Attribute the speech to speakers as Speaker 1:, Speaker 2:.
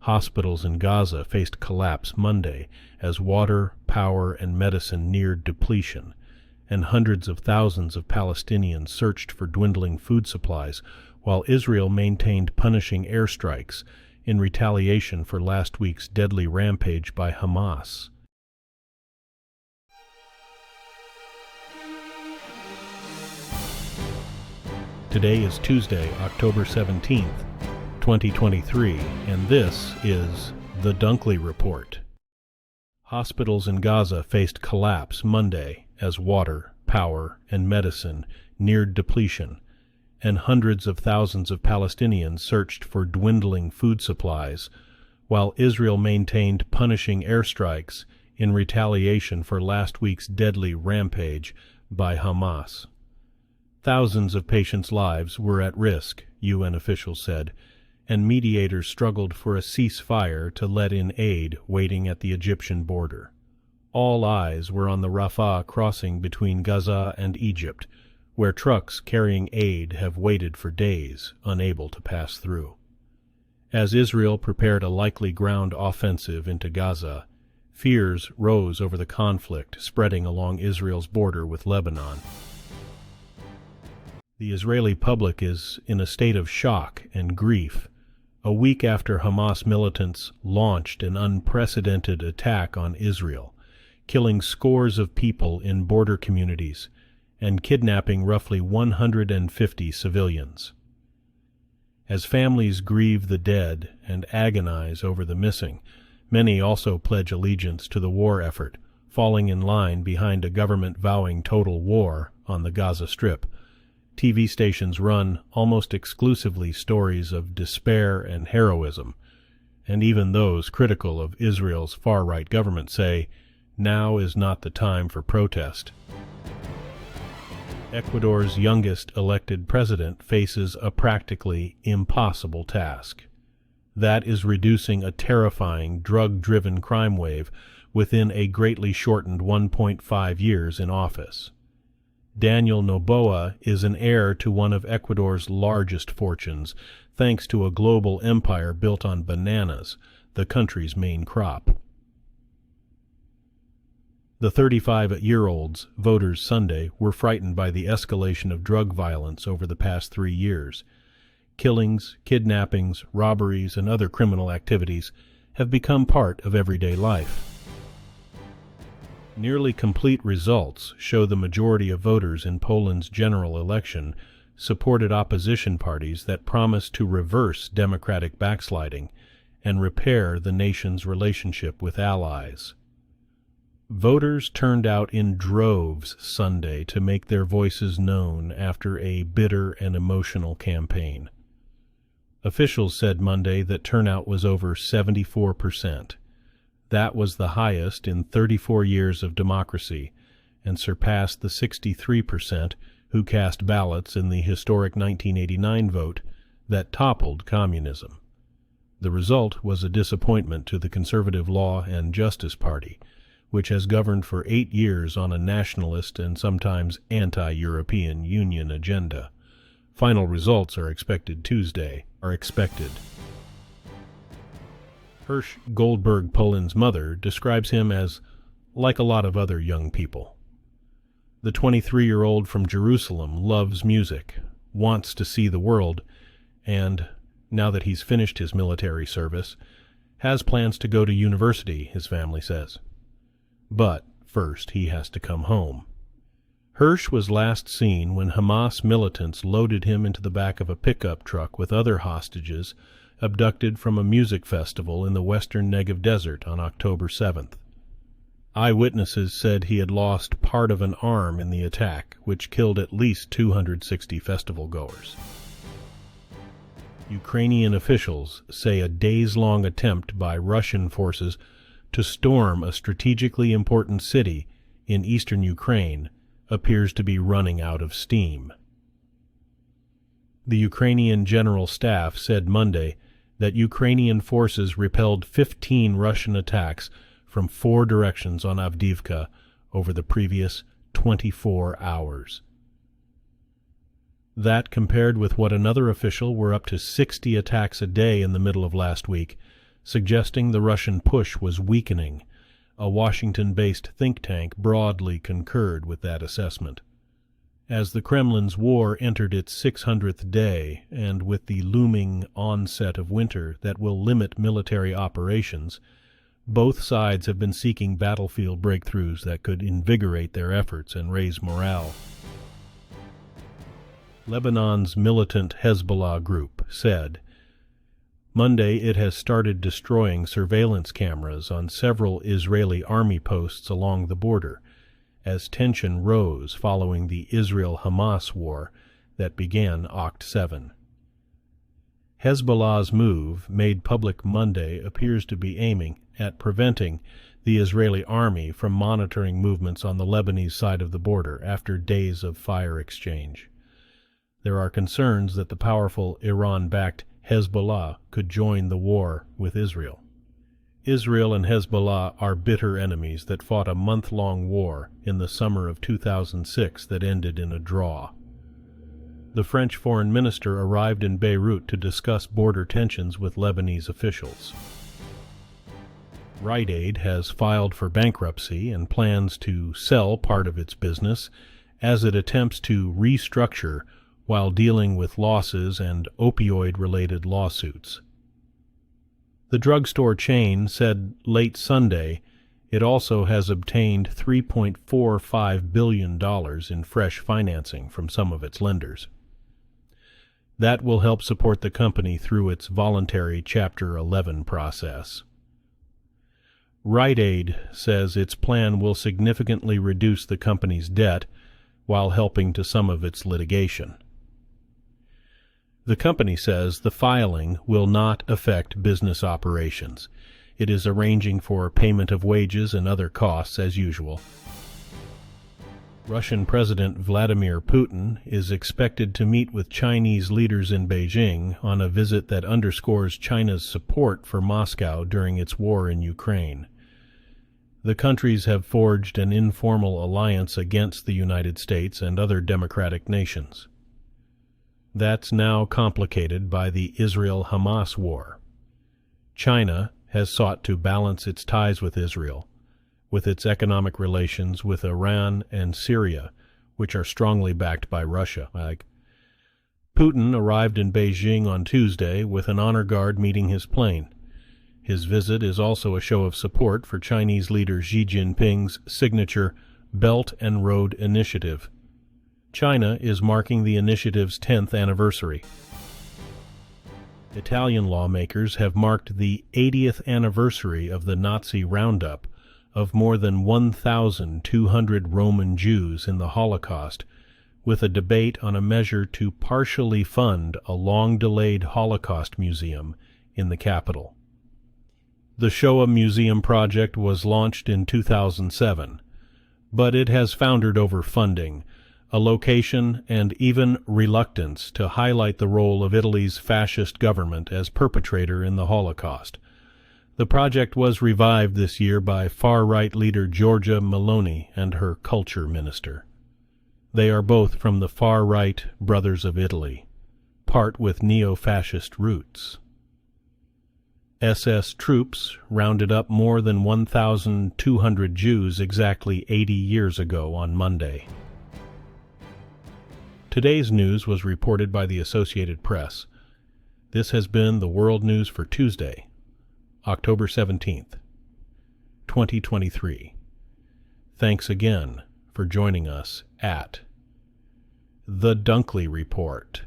Speaker 1: hospitals in Gaza faced collapse Monday as water, power, and medicine neared depletion, and hundreds of thousands of Palestinians searched for dwindling food supplies, while Israel maintained punishing airstrikes in retaliation for last week's deadly rampage by Hamas. Today is Tuesday, October 17th, 2023, and this is the Dunkley Report. Hospitals in Gaza faced collapse Monday as water, power, and medicine neared depletion, and hundreds of thousands of Palestinians searched for dwindling food supplies, while Israel maintained punishing airstrikes in retaliation for last week's deadly rampage by Hamas. Thousands of patients' lives were at risk, UN officials said, and mediators struggled for a ceasefire to let in aid waiting at the Egyptian border. All eyes were on the Rafah crossing between Gaza and Egypt, where trucks carrying aid have waited for days, unable to pass through. As Israel prepared a likely ground offensive into Gaza, fears rose over the conflict spreading along Israel's border with Lebanon. The Israeli public is in a state of shock and grief, a week after Hamas militants launched an unprecedented attack on Israel, killing scores of people in border communities and kidnapping roughly 150 civilians. As families grieve the dead and agonize over the missing, many also pledge allegiance to the war effort, falling in line behind a government vowing total war on the Gaza Strip. TV stations run almost exclusively stories of despair and heroism, and even those critical of Israel's far-right government say, now is not the time for protest. Ecuador's youngest elected president faces a practically impossible task. That is reducing a terrifying drug-driven crime wave within a greatly shortened 1.5 years in office. Daniel Noboa is an heir to one of Ecuador's largest fortunes, thanks to a global empire built on bananas, the country's main crop. The 35-year-olds, voters Sunday, were frightened by the escalation of drug violence over the past 3 years. Killings, kidnappings, robberies, and other criminal activities have become part of everyday life. Nearly complete results show the majority of voters in Poland's general election supported opposition parties that promised to reverse democratic backsliding and repair the nation's relationship with allies. Voters turned out in droves Sunday to make their voices known after a bitter and emotional campaign. Officials said Monday that turnout was over 74%. That was the highest in 34 years of democracy and surpassed the 63% who cast ballots in the historic 1989 vote that toppled communism. The result was a disappointment to the Conservative Law and Justice Party, which has governed for 8 years on a nationalist and sometimes anti-European Union agenda. Final results are expected Tuesday. Hirsch Goldberg Poland's mother describes him as like a lot of other young people. The 23-year-old from Jerusalem loves music, wants to see the world, and, now that he's finished his military service, has plans to go to university, his family says. But first he has to come home. Hirsch was last seen when Hamas militants loaded him into the back of a pickup truck with other hostages abducted from a music festival in the western Negev desert on October 7th. Eyewitnesses said he had lost part of an arm in the attack, which killed at least 260 festival-goers. Ukrainian officials say a days-long attempt by Russian forces to storm a strategically important city in eastern Ukraine appears to be running out of steam. The Ukrainian General Staff said Monday that Ukrainian forces repelled 15 Russian attacks from 4 directions on Avdiivka over the previous 24 hours. That compared with what another official were up to 60 attacks a day in the middle of last week, suggesting the Russian push was weakening. A Washington-based think tank broadly concurred with that assessment. As the Kremlin's war entered its 600th day, and with the looming onset of winter that will limit military operations, both sides have been seeking battlefield breakthroughs that could invigorate their efforts and raise morale. Lebanon's militant Hezbollah group said Monday it has started destroying surveillance cameras on several Israeli army posts along the border, as tension rose following the Israel-Hamas war that began Oct 7. Hezbollah's move, made public Monday, appears to be aiming at preventing the Israeli army from monitoring movements on the Lebanese side of the border after days of fire exchange. There are concerns that the powerful Iran-backed Hezbollah could join the war with Israel. Israel and Hezbollah are bitter enemies that fought a month-long war in the summer of 2006 that ended in a draw. The French foreign minister arrived in Beirut to discuss border tensions with Lebanese officials. Rite Aid has filed for bankruptcy and plans to sell part of its business as it attempts to restructure while dealing with losses and opioid-related lawsuits. The drugstore chain said late Sunday it also has obtained $3.45 billion in fresh financing from some of its lenders. That will help support the company through its voluntary Chapter 11 process. Rite Aid says its plan will significantly reduce the company's debt while helping to some of its litigation. The company says the filing will not affect business operations. It is arranging for payment of wages and other costs as usual. Russian President Vladimir Putin is expected to meet with Chinese leaders in Beijing on a visit that underscores China's support for Moscow during its war in Ukraine. The countries have forged an informal alliance against the United States and other democratic nations. That's now complicated by the Israel-Hamas war. China has sought to balance its ties with Israel, with its economic relations with Iran and Syria, which are strongly backed by Russia. Putin arrived in Beijing on Tuesday with an honor guard meeting his plane. His visit is also a show of support for Chinese leader Xi Jinping's signature Belt and Road Initiative. China is marking the initiative's 10th anniversary. Italian lawmakers have marked the 80th anniversary of the Nazi roundup of more than 1,200 Roman Jews in the Holocaust, with a debate on a measure to partially fund a long-delayed Holocaust Museum in the capital. The Shoah Museum project was launched in 2007, but it has foundered over funding, a location, and even reluctance to highlight the role of Italy's fascist government as perpetrator in the Holocaust. The project was revived this year by far-right leader Giorgia Meloni and her culture minister. They are both from the far-right Brothers of Italy, part with neo-fascist roots. SS troops rounded up more than 1,200 Jews exactly 80 years ago on Monday. Today's news was reported by the Associated Press. This has been the World News for Tuesday, October 17th, 2023. Thanks again for joining us at The Dunkley Report.